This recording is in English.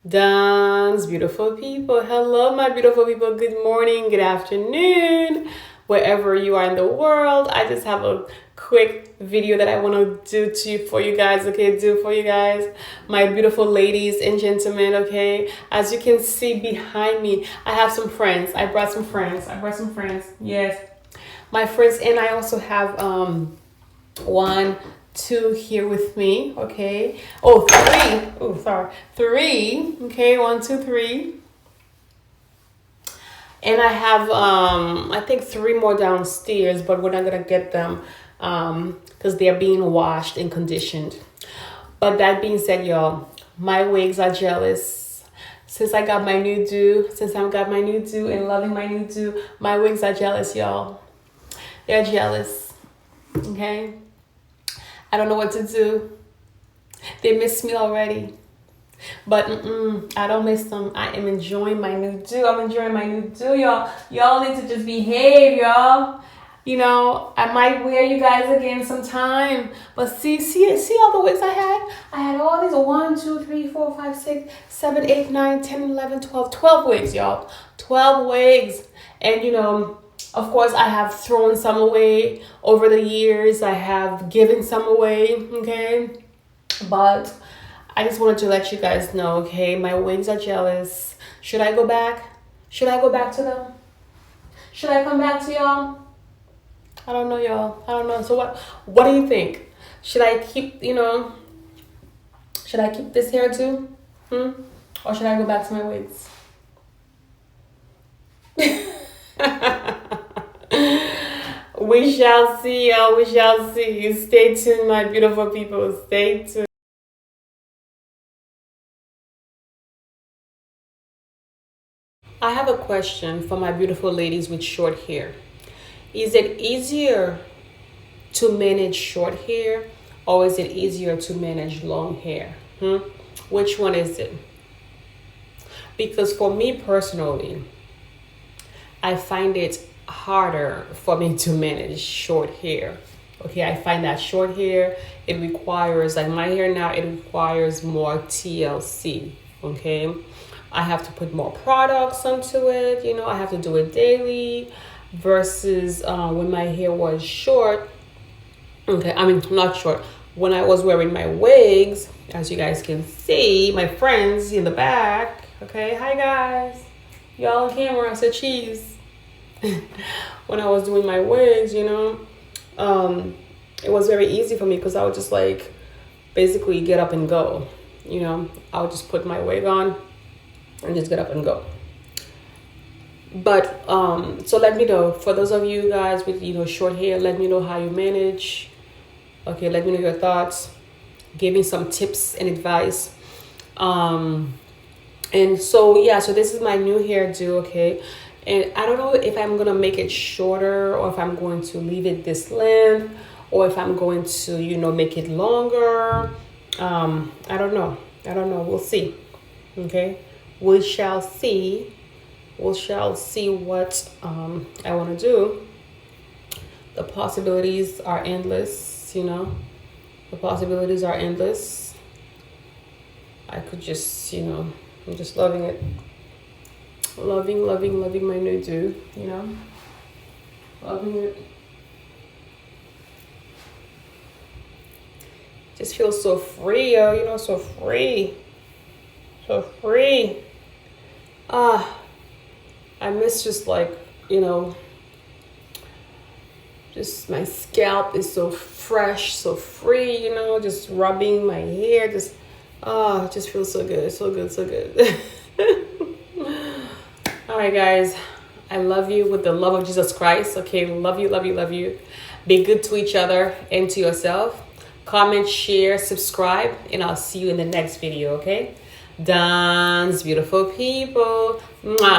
Dance, beautiful people. Hello, my beautiful people. Good morning, good afternoon, wherever you are in the world. I just have a quick video that I want to do for you guys. Okay, do for you guys, my beautiful ladies and gentlemen. Okay, as you can see behind me, I have some friends. I brought some friends. Yes, my friends, and I also have one, two here with me. Okay. Oh, three. Oh, sorry. Three. Okay. One, two, three. And I have I think three more downstairs, but we're not gonna get them because they're being washed and conditioned. But that being said, y'all, my wigs are jealous. Since I got my new do, and loving my new do, my wigs are jealous, y'all. They're jealous. Okay. I don't know what to do. They miss me already. But I don't miss them. I am enjoying my new do. Y'all. Y'all need to just behave, y'all. You know, I might wear you guys again sometime. But see all the wigs I had? I had all these 1, 2, 3, 4, 5, 6, 7, 8, 9, 10, 11, 12. 12 wigs, y'all. 12 wigs. And you know, of course, I have thrown some away over the years. I have given some away, okay? But I just wanted to let you guys know, okay? My wigs are jealous. Should I go back? Should I go back to them? Should I come back to y'all? I don't know, y'all. I don't know. So what do you think? Should I keep, should I keep this hair too? Or should I go back to my wigs? We shall see, y'all. We shall see. Stay tuned, my beautiful people. Stay tuned. I have a question for my beautiful ladies with short hair. Is it easier to manage short hair, or is it easier to manage long hair? Which one is it? Because for me personally, I find it harder for me to manage short hair. Okay, I find that short hair, it requires, like my hair now, it requires more TLC. Okay, I have to put more products onto it. You know, I have to do it daily versus when my hair was short. Okay, I mean, not short. When I was wearing my wigs, as you guys can see, my friends in the back. Okay, hi guys. Y'all on camera, so cheese. When I was doing my wigs, it was very easy for me because I would just like basically get up and go. I would just put my wig on and just get up and go. But so let me know, for those of you guys with short hair, let me know how you manage. Okay, let me know your thoughts. Give me some tips and advice. And so yeah, so this is my new hairdo. Okay. And I don't know if I'm going to make it shorter or if I'm going to leave it this length or if I'm going to, make it longer. I don't know. We'll see. Okay. We shall see. What I want to do. The possibilities are endless, The possibilities are endless. I could just, I'm just loving it. Loving my new do, loving it. Just feels so free, so free. I miss just like, just my scalp is so fresh, so free, just rubbing my hair, it just feels so good, so good. All right, guys, I love you with the love of Jesus Christ. Okay, love you. Be good to each other and to yourself. Comment, share, subscribe, and I'll see you in the next video, okay? Dance, beautiful people. Mwah.